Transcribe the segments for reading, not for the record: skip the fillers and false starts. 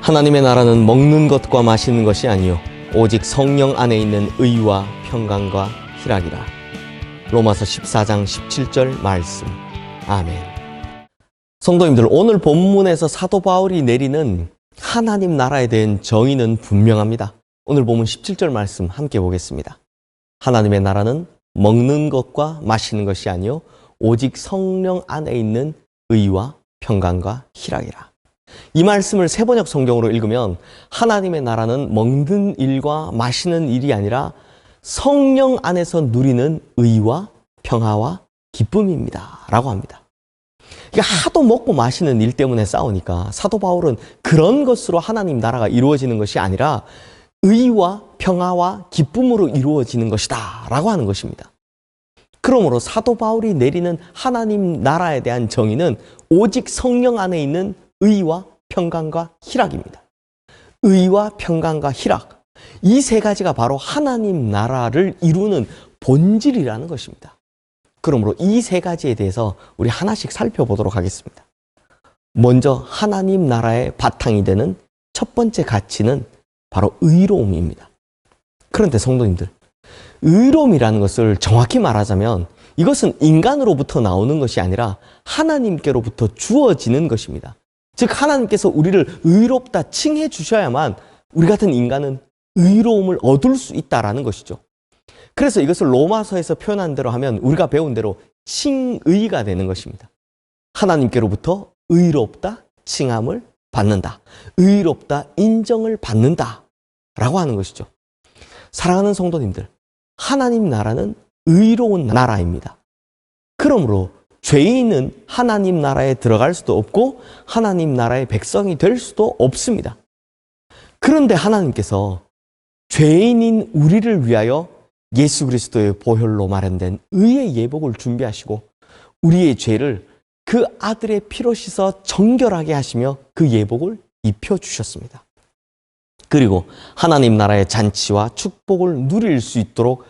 하나님의 나라는 먹는 것과 마시는 것이 아니요 오직 성령 안에 있는 의와 평강과 희락이라. 로마서 14장 17절 말씀. 아멘. 성도님들, 오늘 본문에서 사도 바울이 내리는 하나님 나라에 대한 정의는 분명합니다. 오늘 본문 17절 말씀 함께 보겠습니다. 하나님의 나라는 먹는 것과 마시는 것이 아니요 오직 성령 안에 있는 의와 평강과 희락이라. 이 말씀을 세번역 성경으로 읽으면 하나님의 나라는 먹는 일과 마시는 일이 아니라 성령 안에서 누리는 의와 평화와 기쁨입니다 라고 합니다. 그러니까 하도 먹고 마시는 일 때문에 싸우니까 사도 바울은 그런 것으로 하나님 나라가 이루어지는 것이 아니라 의와 평화와 기쁨으로 이루어지는 것이다 라고 하는 것입니다. 그러므로 사도 바울이 내리는 하나님 나라에 대한 정의는 오직 성령 안에 있는 의와 평강과 희락입니다. 의와 평강과 희락, 이 세 가지가 바로 하나님 나라를 이루는 본질이라는 것입니다. 그러므로 이 세 가지에 대해서 우리 하나씩 살펴보도록 하겠습니다. 먼저 하나님 나라의 바탕이 되는 첫 번째 가치는 바로 의로움입니다. 그런데 성도님들, 의로움이라는 것을 정확히 말하자면 이것은 인간으로부터 나오는 것이 아니라 하나님께로부터 주어지는 것입니다. 즉 하나님께서 우리를 의롭다 칭해 주셔야만 우리 같은 인간은 의로움을 얻을 수 있다라는 것이죠. 그래서 이것을 로마서에서 표현한 대로 하면 우리가 배운 대로 칭의가 되는 것입니다. 하나님께로부터 의롭다 칭함을 받는다. 의롭다 인정을 받는다 라고 하는 것이죠. 사랑하는 성도님들, 하나님 나라는 의로운 나라입니다. 그러므로 죄인은 하나님 나라에 들어갈 수도 없고 하나님 나라의 백성이 될 수도 없습니다. 그런데 하나님께서 죄인인 우리를 위하여 예수 그리스도의 보혈로 마련된 의의 예복을 준비하시고 우리의 죄를 그 아들의 피로 씻어 정결하게 하시며 그 예복을 입혀주셨습니다. 그리고 하나님 나라의 잔치와 축복을 누릴 수 있도록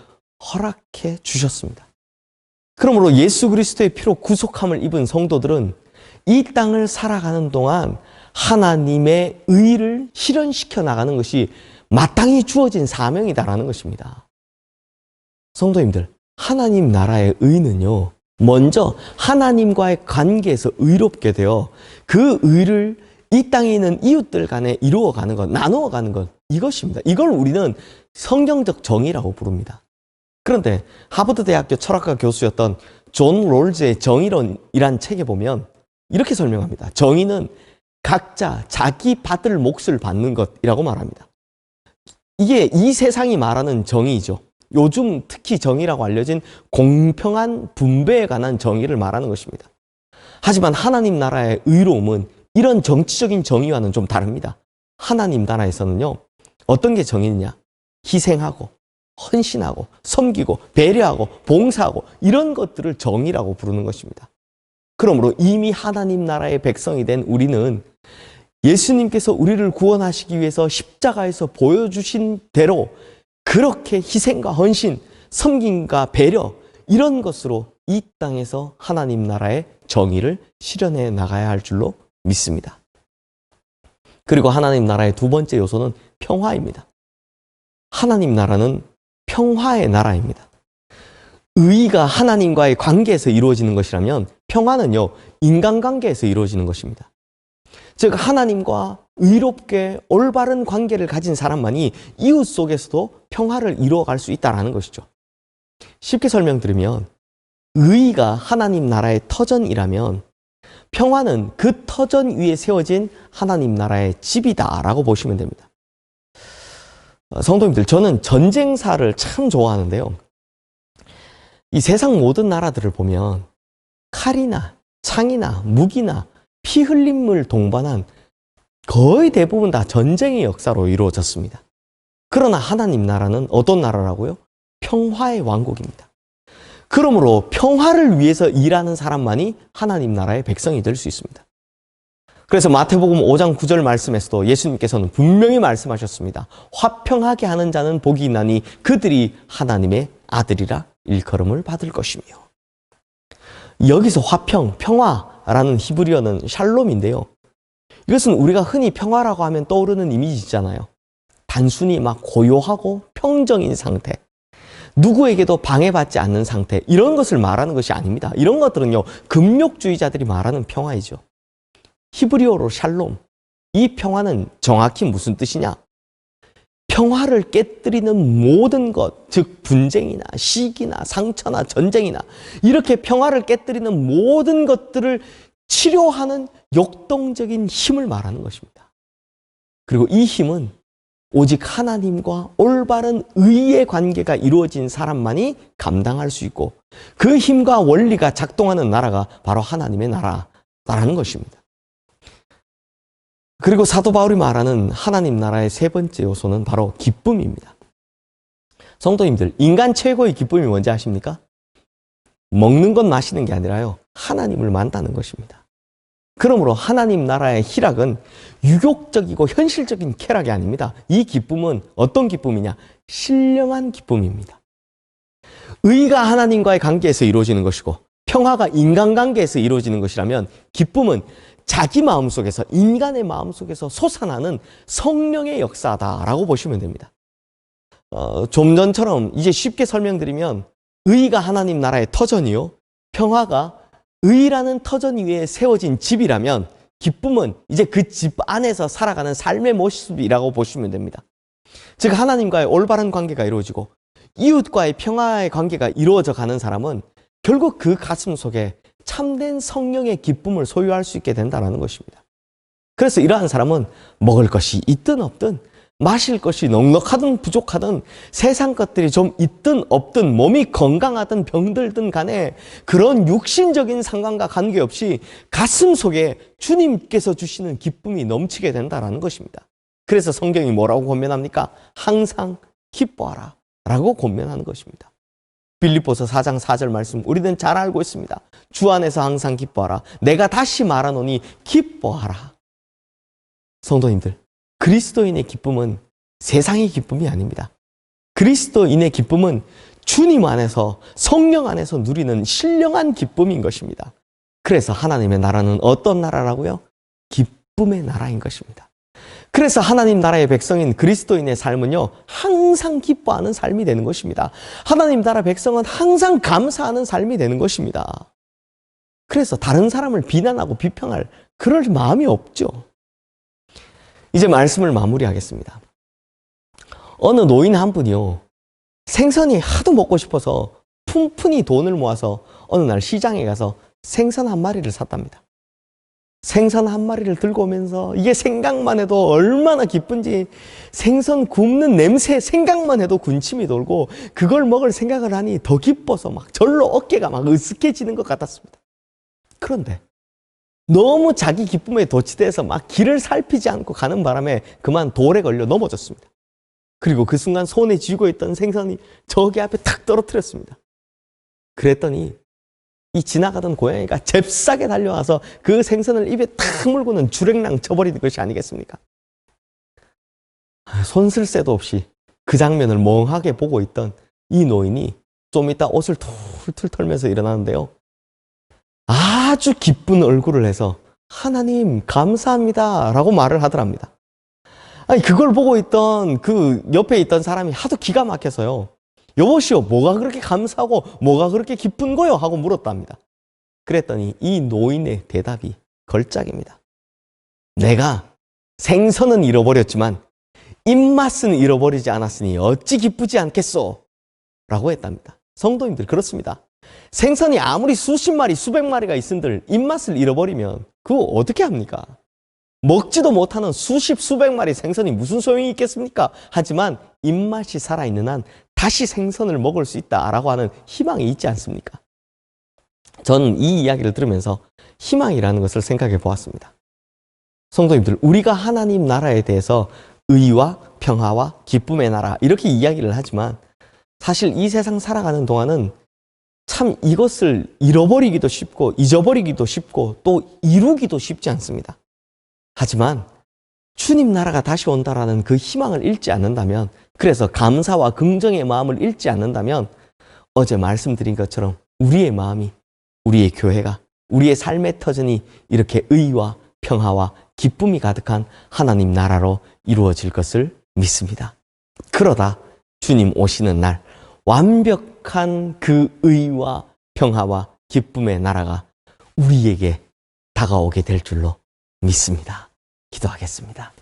허락해 주셨습니다. 그러므로 예수 그리스도의 피로 구속함을 입은 성도들은 이 땅을 살아가는 동안 하나님의 의를 실현시켜 나가는 것이 마땅히 주어진 사명이다라는 것입니다. 성도님들, 하나님 나라의 의는요, 먼저 하나님과의 관계에서 의롭게 되어 그 의를 이 땅에 있는 이웃들 간에 이루어가는 것, 나누어가는 것, 이것입니다. 이걸 우리는 성경적 정의라고 부릅니다. 그런데 하버드 대학교 철학과 교수였던 존 롤즈의 정의론이란 책에 보면 이렇게 설명합니다. 정의는 각자 자기 받을 몫을 받는 것이라고 말합니다. 이게 이 세상이 말하는 정의죠. 요즘 특히 정의라고 알려진 공평한 분배에 관한 정의를 말하는 것입니다. 하지만 하나님 나라의 의로움은 이런 정치적인 정의와는 좀 다릅니다. 하나님 나라에서는요, 어떤 게 정의냐? 희생하고 헌신하고 섬기고 배려하고 봉사하고 이런 것들을 정의라고 부르는 것입니다. 그러므로 이미 하나님 나라의 백성이 된 우리는 예수님께서 우리를 구원하시기 위해서 십자가에서 보여주신 대로 그렇게 희생과 헌신, 섬김과 배려 이런 것으로 이 땅에서 하나님 나라의 정의를 실현해 나가야 할 줄로 믿습니다. 그리고 하나님 나라의 두 번째 요소는 평화입니다. 하나님 나라는 평화의 나라입니다. 의가 하나님과의 관계에서 이루어지는 것이라면 평화는요, 인간관계에서 이루어지는 것입니다. 즉 하나님과 의롭게 올바른 관계를 가진 사람만이 이웃 속에서도 평화를 이루어갈 수 있다는 것이죠. 쉽게 설명드리면 의가 하나님 나라의 터전이라면 평화는 그 터전 위에 세워진 하나님 나라의 집이다라고 보시면 됩니다. 성도님들, 저는 전쟁사를 참 좋아하는데요. 이 세상 모든 나라들을 보면 칼이나 창이나 무기나 피 흘림을 동반한 거의 대부분 다 전쟁의 역사로 이루어졌습니다. 그러나 하나님 나라는 어떤 나라라고요? 평화의 왕국입니다. 그러므로 평화를 위해서 일하는 사람만이 하나님 나라의 백성이 될 수 있습니다. 그래서 마태복음 5장 9절 말씀에서도 예수님께서는 분명히 말씀하셨습니다. 화평하게 하는 자는 복이 있나니 그들이 하나님의 아들이라 일컬음을 받을 것이며. 여기서 화평, 평화라는 히브리어는 샬롬인데요. 이것은 우리가 흔히 평화라고 하면 떠오르는 이미지잖아요. 단순히 막 고요하고 평정인 상태, 누구에게도 방해받지 않는 상태, 이런 것을 말하는 것이 아닙니다. 이런 것들은요, 금욕주의자들이 말하는 평화이죠. 히브리어로 샬롬, 이 평화는 정확히 무슨 뜻이냐? 평화를 깨뜨리는 모든 것, 즉 분쟁이나 시기나 상처나 전쟁이나 이렇게 평화를 깨뜨리는 모든 것들을 치료하는 역동적인 힘을 말하는 것입니다. 그리고 이 힘은 오직 하나님과 올바른 의의 관계가 이루어진 사람만이 감당할 수 있고, 그 힘과 원리가 작동하는 나라가 바로 하나님의 나라라는 것입니다. 그리고 사도 바울이 말하는 하나님 나라의 세 번째 요소는 바로 기쁨입니다. 성도님들, 인간 최고의 기쁨이 뭔지 아십니까? 먹는 것, 마시는 게 아니라요, 하나님을 만나는 것입니다. 그러므로 하나님 나라의 희락은 유욕적이고 현실적인 쾌락이 아닙니다. 이 기쁨은 어떤 기쁨이냐? 신령한 기쁨입니다. 의가 하나님과의 관계에서 이루어지는 것이고 평화가 인간관계에서 이루어지는 것이라면, 기쁨은 자기 마음속에서, 인간의 마음속에서 솟아나는 성령의 역사다라고 보시면 됩니다. 좀 전처럼 이제 쉽게 설명드리면, 의가 하나님 나라의 터전이요, 평화가 의라는 터전 위에 세워진 집이라면, 기쁨은 이제 그 집 안에서 살아가는 삶의 모습이라고 보시면 됩니다. 즉 하나님과의 올바른 관계가 이루어지고 이웃과의 평화의 관계가 이루어져 가는 사람은 결국 그 가슴 속에 참된 성령의 기쁨을 소유할 수 있게 된다는 것입니다. 그래서 이러한 사람은 먹을 것이 있든 없든, 마실 것이 넉넉하든 부족하든, 세상 것들이 좀 있든 없든, 몸이 건강하든 병들든 간에 그런 육신적인 상관과 관계없이 가슴 속에 주님께서 주시는 기쁨이 넘치게 된다는 것입니다. 그래서 성경이 뭐라고 권면합니까? 항상 기뻐하라 라고 권면하는 것입니다. 빌립보서 4장 4절 말씀 우리는 잘 알고 있습니다. 주 안에서 항상 기뻐하라. 내가 다시 말하노니 기뻐하라. 성도님들, 그리스도인의 기쁨은 세상의 기쁨이 아닙니다. 그리스도인의 기쁨은 주님 안에서, 성령 안에서 누리는 신령한 기쁨인 것입니다. 그래서 하나님의 나라는 어떤 나라라고요? 기쁨의 나라인 것입니다. 그래서 하나님 나라의 백성인 그리스도인의 삶은요, 항상 기뻐하는 삶이 되는 것입니다. 하나님 나라 백성은 항상 감사하는 삶이 되는 것입니다. 그래서 다른 사람을 비난하고 비평할 그럴 마음이 없죠. 이제 말씀을 마무리하겠습니다. 어느 노인 한 분이요, 생선이 하도 먹고 싶어서 푼푼히 돈을 모아서 어느 날 시장에 가서 생선 한 마리를 샀답니다. 생선 한 마리를 들고 오면서 이게 생각만 해도 얼마나 기쁜지, 생선 굽는 냄새 생각만 해도 군침이 돌고, 그걸 먹을 생각을 하니 더 기뻐서 막 절로 어깨가 막 으쓱해지는 것 같았습니다. 그런데 너무 자기 기쁨에 도취돼서 막 길을 살피지 않고 가는 바람에 그만 돌에 걸려 넘어졌습니다. 그리고 그 순간 손에 쥐고 있던 생선이 저기 앞에 탁 떨어뜨렸습니다. 그랬더니 이 지나가던 고양이가 잽싸게 달려와서 그 생선을 입에 탁 물고는 주랭랑 쳐버리는 것이 아니겠습니까? 손 쓸 새도 없이 그 장면을 멍하게 보고 있던 이 노인이 좀 이따 옷을 툴툴 털면서 일어나는데요, 아주 기쁜 얼굴을 해서 하나님 감사합니다 라고 말을 하더랍니다. 아니, 그걸 보고 있던 그 옆에 있던 사람이 하도 기가 막혀서요, 여보시오, 뭐가 그렇게 감사하고 뭐가 그렇게 기쁜 거요? 하고 물었답니다. 그랬더니 이 노인의 대답이 걸작입니다. 내가 생선은 잃어버렸지만 입맛은 잃어버리지 않았으니 어찌 기쁘지 않겠소? 라고 했답니다. 성도님들, 그렇습니다. 생선이 아무리 수십 마리, 수백 마리가 있은들 입맛을 잃어버리면 그거 어떻게 합니까? 먹지도 못하는 수십, 수백 마리 생선이 무슨 소용이 있겠습니까? 하지만 입맛이 살아있는 한 다시 생선을 먹을 수 있다라고 하는 희망이 있지 않습니까? 저는 이 이야기를 들으면서 희망이라는 것을 생각해 보았습니다. 성도님들, 우리가 하나님 나라에 대해서 의와 평화와 기쁨의 나라 이렇게 이야기를 하지만, 사실 이 세상 살아가는 동안은 참 이것을 잃어버리기도 쉽고 잊어버리기도 쉽고 또 이루기도 쉽지 않습니다. 하지만 주님 나라가 다시 온다라는 그 희망을 잃지 않는다면, 그래서 감사와 긍정의 마음을 잃지 않는다면, 어제 말씀드린 것처럼 우리의 마음이, 우리의 교회가, 우리의 삶의 터전이 이렇게 의와 평화와 기쁨이 가득한 하나님 나라로 이루어질 것을 믿습니다. 그러다 주님 오시는 날 완벽한 그 의와 평화와 기쁨의 나라가 우리에게 다가오게 될 줄로 믿습니다. 기도하겠습니다.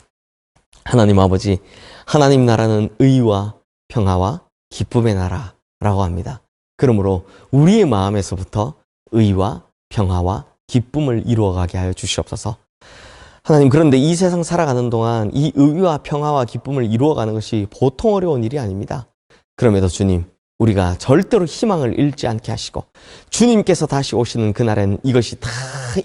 하나님 아버지, 하나님 나라는 의와 평화와 기쁨의 나라라고 합니다. 그러므로 우리의 마음에서부터 의와 평화와 기쁨을 이루어가게 하여 주시옵소서. 하나님, 그런데 이 세상 살아가는 동안 이 의와 평화와 기쁨을 이루어가는 것이 보통 어려운 일이 아닙니다. 그럼에도 주님, 우리가 절대로 희망을 잃지 않게 하시고 주님께서 다시 오시는 그날엔 이것이 다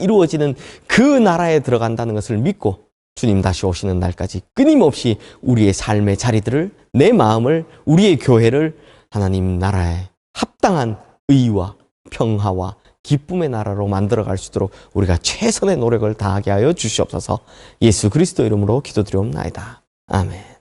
이루어지는 그 나라에 들어간다는 것을 믿고 주님 다시 오시는 날까지 끊임없이 우리의 삶의 자리들을, 내 마음을, 우리의 교회를 하나님 나라에 합당한 의와 평화와 기쁨의 나라로 만들어갈 수 있도록 우리가 최선의 노력을 다하게 하여 주시옵소서. 예수 그리스도 이름으로 기도드리옵나이다. 아멘.